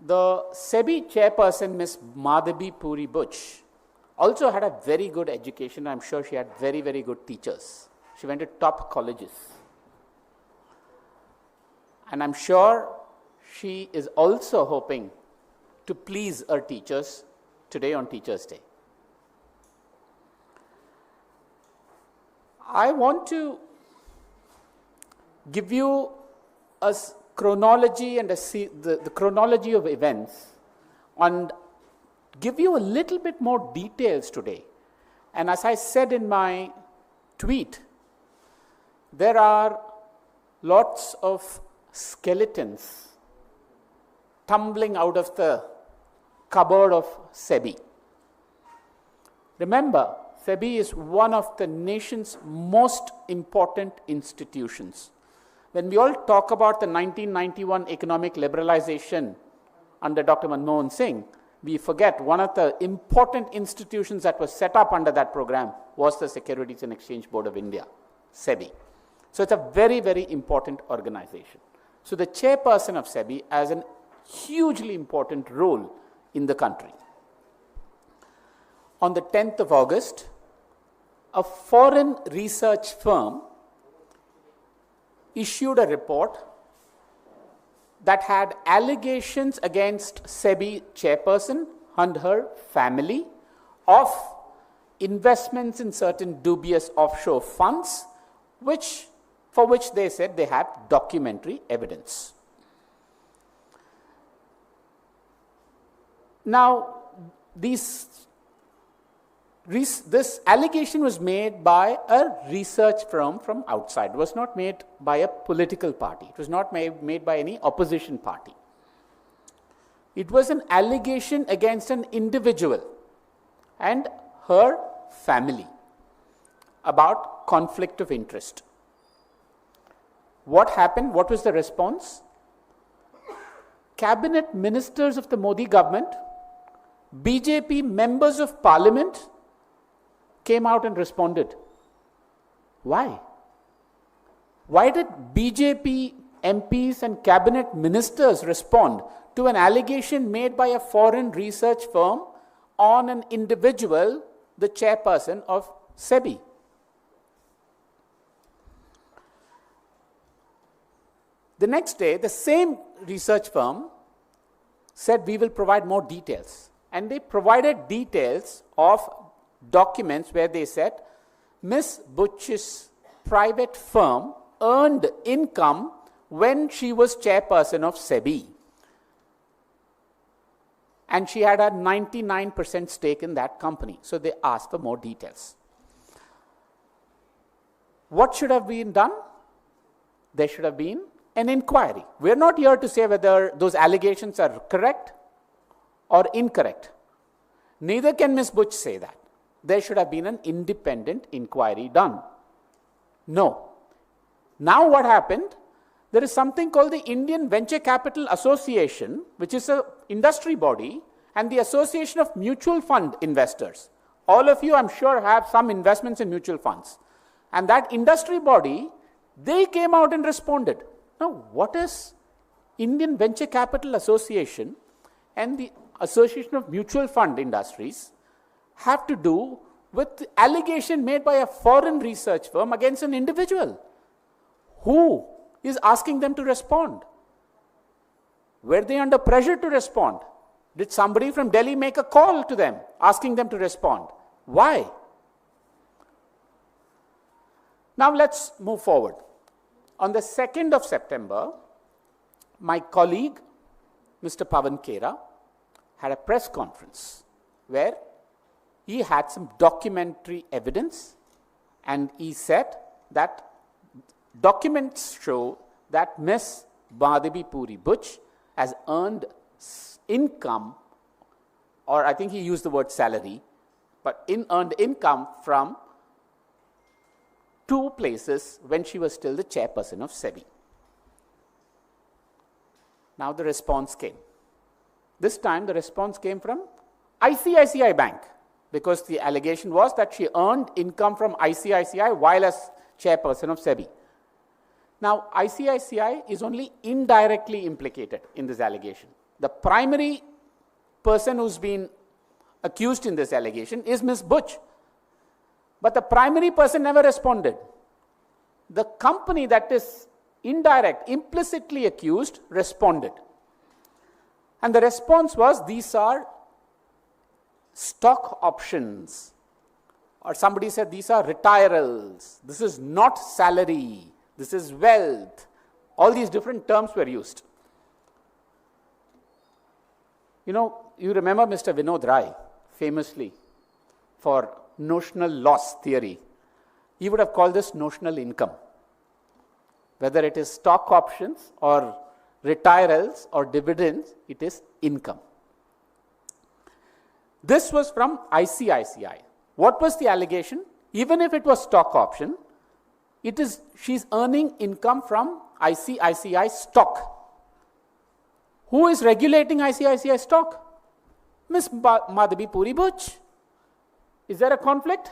The SEBI chairperson, Ms. Madhabi Puri Buch, also had a very good education. I'm sure she had very, very good teachers. She went to top colleges. And I'm sure she is also hoping to please her teachers today on Teachers' Day. I want to give you a chronology and the chronology of events and give you a little bit more details today. And as I said in my tweet, there are lots of skeletons tumbling out of the cupboard of SEBI. Remember, SEBI is one of the nation's most important institutions. When we all talk about the 1991 economic liberalization under Dr. Manmohan Singh, we forget one of the important institutions that was set up under that program was the Securities and Exchange Board of India, SEBI. So it's a very, very important organization. So the chairperson of SEBI has a hugely important role in the country. On the 10th of August, a foreign research firm issued a report that had allegations against SEBI chairperson and her family of investments in certain dubious offshore funds, for which they said they had documentary evidence. Now, this allegation was made by a research firm from outside. It was not made by a political party. It was not made by any opposition party. It was an allegation against an individual and her family about conflict of interest. What happened? What was the response? Cabinet ministers of the Modi government, BJP members of parliament came out and responded. Why? Why did BJP MPs and cabinet ministers respond to an allegation made by a foreign research firm on an individual, the chairperson of SEBI? The next day, the same research firm said, we will provide more details. And they provided details of documents where they said, Ms. Buch's private firm earned income when she was chairperson of SEBI. And she had a 99% stake in that company. So they asked for more details. What should have been done? There should have been an inquiry. We're not here to say whether those allegations are correct or incorrect. Neither can Ms. Buch say that. There should have been an independent inquiry done. No. Now what happened? There is something called the Indian Venture Capital Association, which is an industry body, and the Association of Mutual Fund Investors. All of you, I'm sure, have some investments in mutual funds. And that industry body, they came out and responded. Now, what is Indian Venture Capital Association and the Association of Mutual Fund Industries have to do with the allegation made by a foreign research firm against an individual? Who is asking them to respond? Were they under pressure to respond? Did somebody from Delhi make a call to them asking them to respond? Why? Now let's move forward. On the 2nd of September, my colleague, Mr. Pawan Khera, had a press conference where he had some documentary evidence, and he said that documents show that Ms. Madhabi Puri Buch has earned income, or I think he used the word salary, but earned income from 2 places when she was still the chairperson of SEBI. Now the response came. This time the response came from ICICI Bank, because the allegation was that she earned income from ICICI while as chairperson of SEBI. Now, ICICI is only indirectly implicated in this allegation. the primary person who's been accused in this allegation is Ms. Buch. But the primary person never responded. The company that is implicitly accused, responded. And the response was, these are stock options. Or somebody said, these are retirals. This is not salary. This is wealth. All these different terms were used. You remember Mr. Vinod Rai, famously, for notional loss theory. He would have called this notional income. Whether it is stock options or retirals or dividends, it is income. This was from ICICI. What was the allegation? Even if it was stock option, she's earning income from ICICI stock. Who is regulating ICICI stock? Ms. Madhabi Puri Buch. Is there a conflict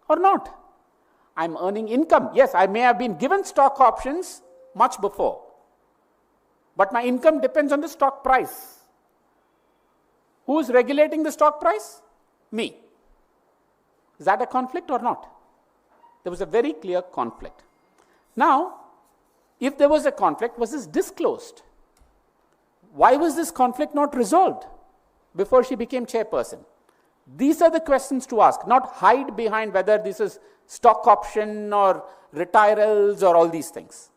or not? I'm earning income. Yes, I may have been given stock options much before, but my income depends on the stock price. Who is regulating the stock price? Me. Is that a conflict or not? There was a very clear conflict. Now, if there was a conflict, was this disclosed? Why was this conflict not resolved before she became chairperson? These are the questions to ask, not hide behind whether this is stock option or retirals or all these things.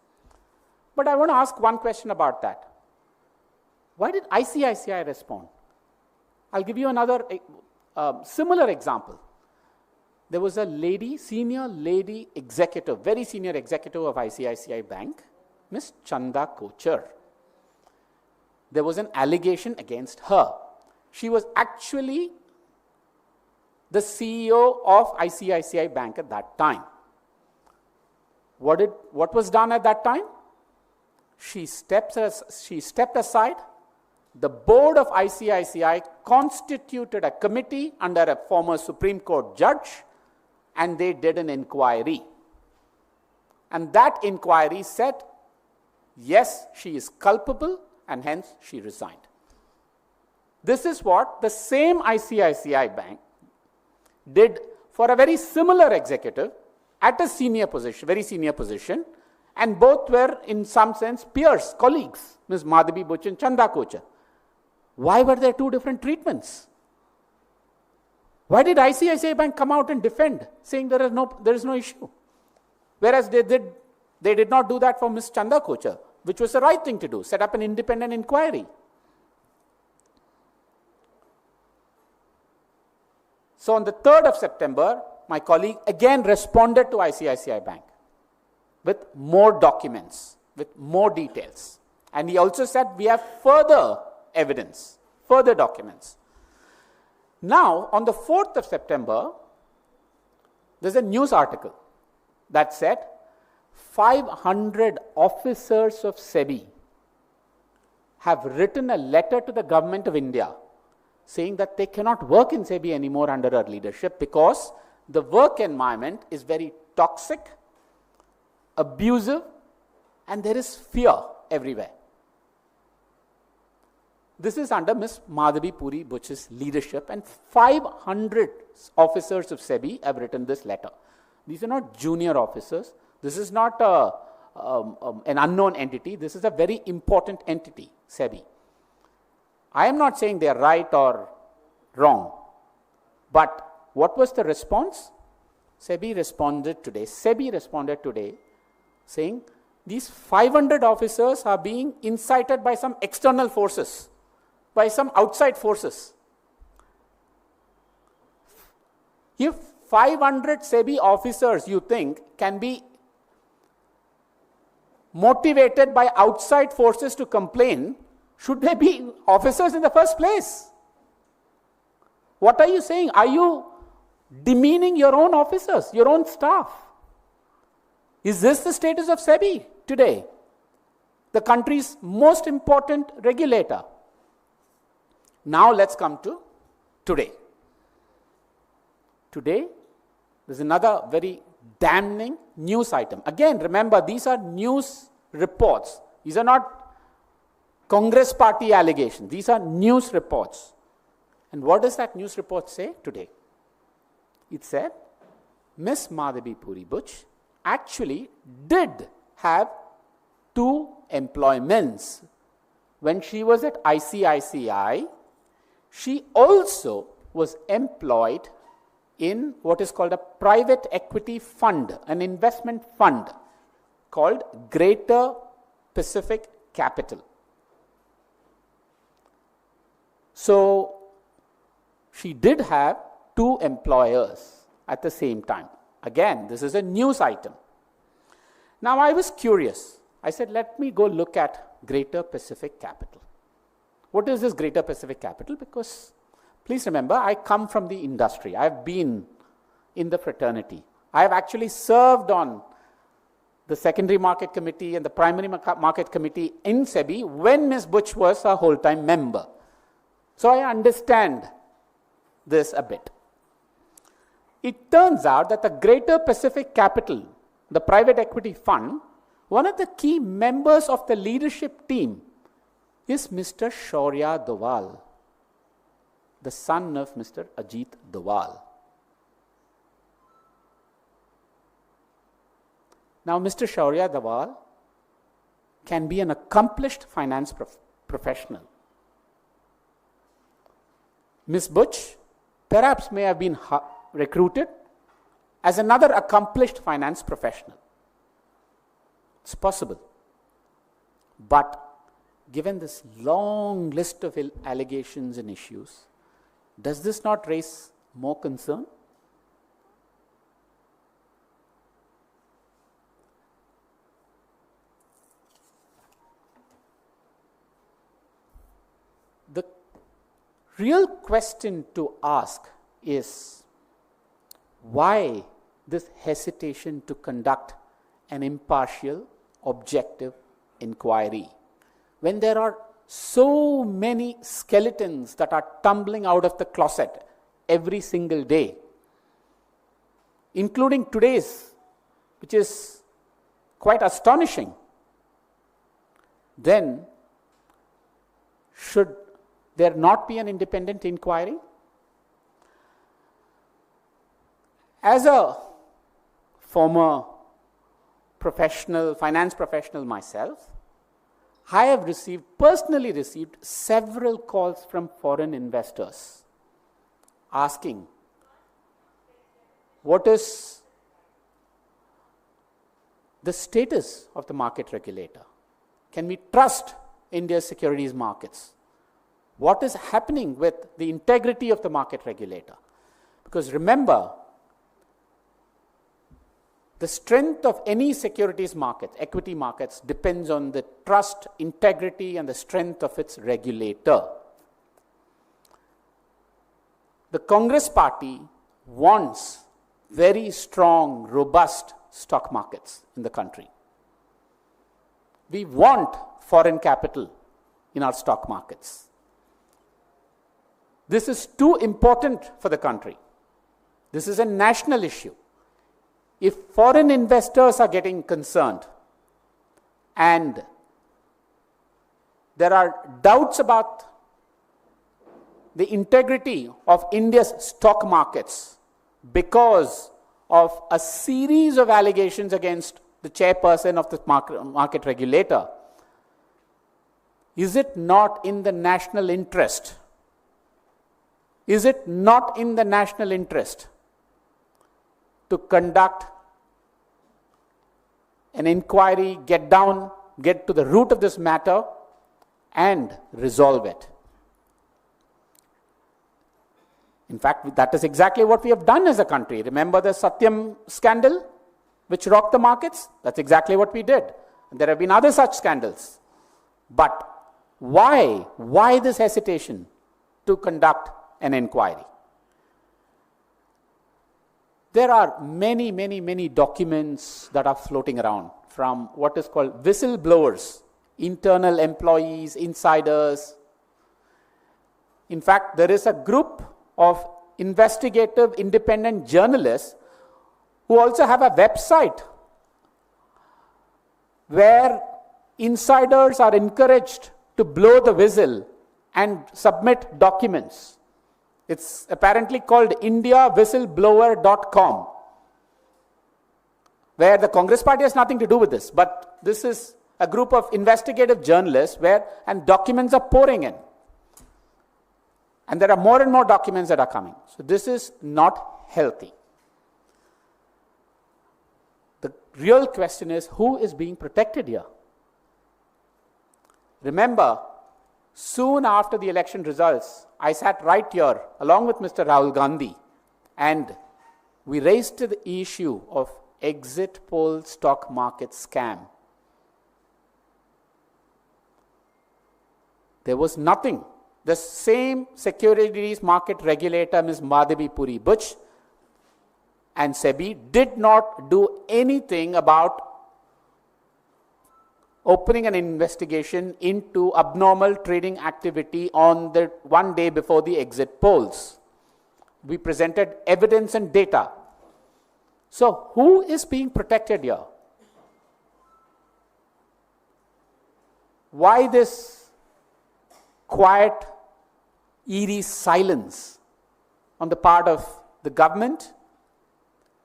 But I want to ask one question about that. Why did ICICI respond? I'll give you another similar example. There was a senior lady executive, very senior executive of ICICI Bank, Ms. 𝗙𝗲𝗃𝗄. There was an allegation against her. She was actually the CEO of ICICI Bank at that time. What was done at that time? She stepped aside. The board of ICICI constituted a committee under a former Supreme Court judge, and they did an inquiry. And that inquiry said, yes, she is culpable, and hence she resigned. This is what the same ICICI Bank did for a very similar executive at a senior position, very senior position, and both were in some sense peers, colleagues, Ms. Madhabi Buch and 𝗙𝗲𝗃𝗄. Why were there two different treatments? Why did ICICI Bank come out and defend, saying there is no issue? Whereas they did not do that for Ms. 𝗙𝗲𝗃𝗄, which was the right thing to do, set up an independent inquiry. So on the 3rd of September, my colleague again responded to ICICI Bank with more documents, with more details. And he also said, we have further evidence, further documents. Now, on the 4th of September, there's a news article that said 500 officers of SEBI have written a letter to the government of India saying that they cannot work in SEBI anymore under her leadership because the work environment is very toxic, abusive, and there is fear everywhere. This is under Ms. Madhabi Puri Buch's leadership, and 500 officers of SEBI have written this letter. These are not junior officers. This is not an unknown entity. This is a very important entity, SEBI. I am not saying they are right or wrong, but what was the response? SEBI responded today saying these 500 officers are being incited by some external forces, by some outside forces. If 500 SEBI officers, you think, can be motivated by outside forces to complain, should they be officers in the first place? What are you saying? Are you demeaning your own officers, your own staff? Is this the status of SEBI today, the country's most important regulator? Now let's come to today. Today, there's another very damning news item. Again, remember, these are news reports. These are not Congress party allegations. These are news reports. And what does that news report say today? It said, Ms. Madhabi Puri Buch actually did have 2 employments. When she was at ICICI, she also was employed in what is called a private equity fund, an investment fund called Greater Pacific Capital. So she did have 2 employers at the same time. Again, this is a news item. Now I was curious. I said, let me go look at Greater Pacific Capital. What is this Greater Pacific Capital? Because please remember, I come from the industry. I have been in the fraternity. I have actually served on the Secondary Market Committee and the Primary Market Committee in SEBI when Ms. Buch was a whole-time member. So I understand this a bit. It turns out that the Greater Pacific Capital, the private equity fund, one of the key members of the leadership team is Mr. Shaurya Doval, the son of Mr. Ajit Doval. Now, Mr. Shaurya Doval can be an accomplished finance professional. Ms. Buch perhaps may have been recruited as another accomplished finance professional. It's possible. But given this long list of allegations and issues, does this not raise more concern? The real question to ask is, why this hesitation to conduct an impartial, objective inquiry when there are so many skeletons that are tumbling out of the closet every single day, including today's, which is quite astonishing? Then, should there not be an independent inquiry? As a former finance professional myself, I have personally received several calls from foreign investors asking, what is the status of the market regulator? Can we trust India's securities markets? What is happening with the integrity of the market regulator? Because remember, the strength of any securities market, equity markets, depends on the trust, integrity, and the strength of its regulator. The Congress party wants very strong, robust stock markets in the country. We want foreign capital in our stock markets. This is too important for the country. This is a national issue. If foreign investors are getting concerned and there are doubts about the integrity of India's stock markets because of a series of allegations against the chairperson of the market regulator, is it not in the national interest? Is it not in the national interest to conduct an inquiry, get to the root of this matter, and resolve it? In fact, that is exactly what we have done as a country. Remember the Satyam scandal, which rocked the markets? That's exactly what we did. And there have been other such scandals. But why? Why this hesitation to conduct an inquiry? There are many documents that are floating around from what is called whistleblowers, internal employees, insiders. In fact, there is a group of investigative independent journalists who also have a website where insiders are encouraged to blow the whistle and submit documents. It's apparently called indiawhistleblower.com, where the Congress party has nothing to do with this, but this is a group of investigative journalists and documents are pouring in. And there are more and more documents that are coming. So this is not healthy. The real question is, who is being protected here? Remember, soon after the election results, I sat right here along with Mr. Rahul Gandhi, and we raised the issue of exit poll stock market scam. There was nothing. The same securities market regulator, Ms. Madhabi Puri Buch, and SEBI did not do anything about opening an investigation into abnormal trading activity on the one day before the exit polls. We presented evidence and data. So who is being protected here? Why this quiet, eerie silence on the part of the government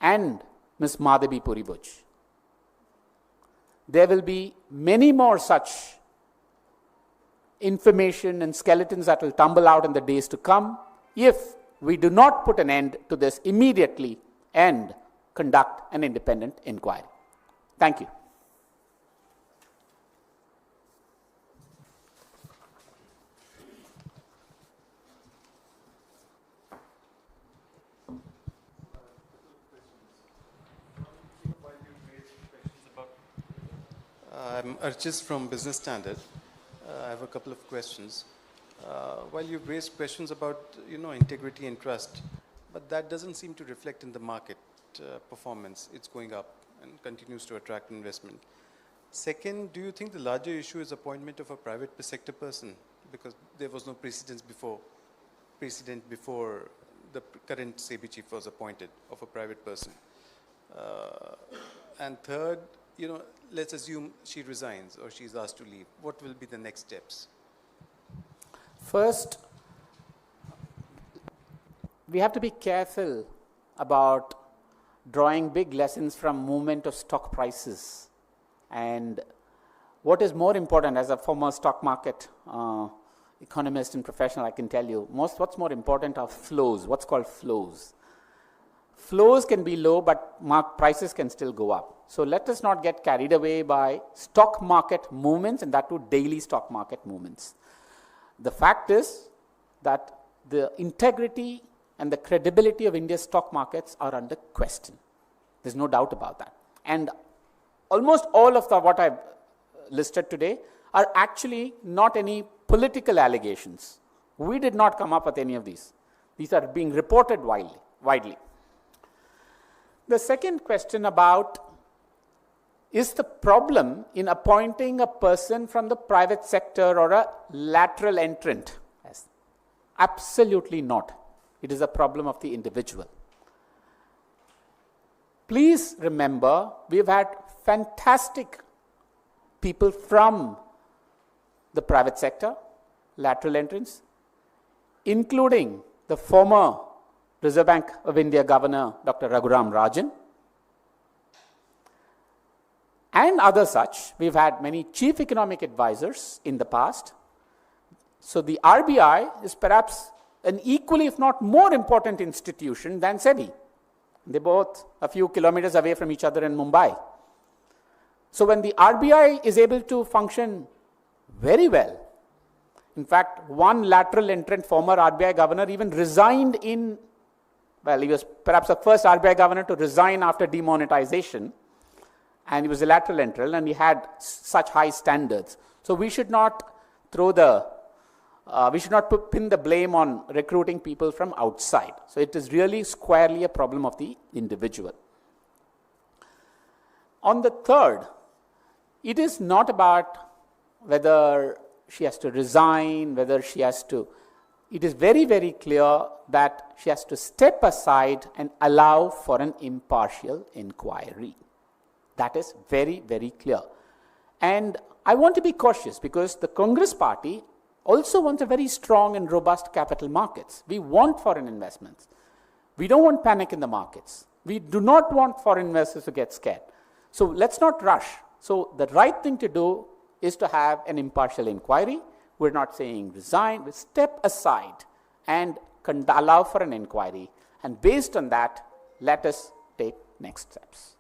and Ms. Madhabi Puri Buch? There will be many more such information and skeletons that will tumble out in the days to come if we do not put an end to this immediately and conduct an independent inquiry. Thank you. I'm Archis from Business Standard. I have a couple of questions. While you've raised questions about integrity and trust, but that doesn't seem to reflect in the market performance. It's going up and continues to attract investment. Second, do you think the larger issue is appointment of a private sector person, because there was no precedent before the current SEBI chief was appointed of a private person? And third, let's assume she resigns or she's asked to leave. What will be the next steps? First, we have to be careful about drawing big lessons from movement of stock prices. And what is more important, as a former stock market economist and professional, I can tell you, what's more important are flows, what's called flows. Flows can be low, but prices can still go up. So let us not get carried away by stock market movements, and that too daily stock market movements. The fact is that the integrity and the credibility of India's stock markets are under question. There's no doubt about that. And almost all of what I've listed today are actually not any political allegations. We did not come up with any of these. These are being reported widely. The second question about, is the problem in appointing a person from the private sector or a lateral entrant? Yes. Absolutely not. It is a problem of the individual. Please remember, we've had fantastic people from the private sector, lateral entrants, including the former Reserve Bank of India Governor, Dr. Raghuram Rajan, and other such. We've had many chief economic advisors in the past. So the RBI is perhaps an equally, if not more important institution than SEBI. They're both a few kilometers away from each other in Mumbai. So when the RBI is able to function very well, in fact, one lateral entrant, former RBI governor, even resigned he was perhaps the first RBI governor to resign after demonetization, and he was a lateral entrant, and he had such high standards. So we should not pin the blame on recruiting people from outside. So it is really squarely a problem of the individual. On the third, it is not about whether she has to resign, whether she has to. It is very, very clear that she has to step aside and allow for an impartial inquiry. That is very, very clear. And I want to be cautious because the Congress party also wants a very strong and robust capital markets. We want foreign investments. We don't want panic in the markets. We do not want foreign investors to get scared. So let's not rush. So the right thing to do is to have an impartial inquiry. We're not saying resign. We step aside and allow for an inquiry. And based on that, let us take next steps.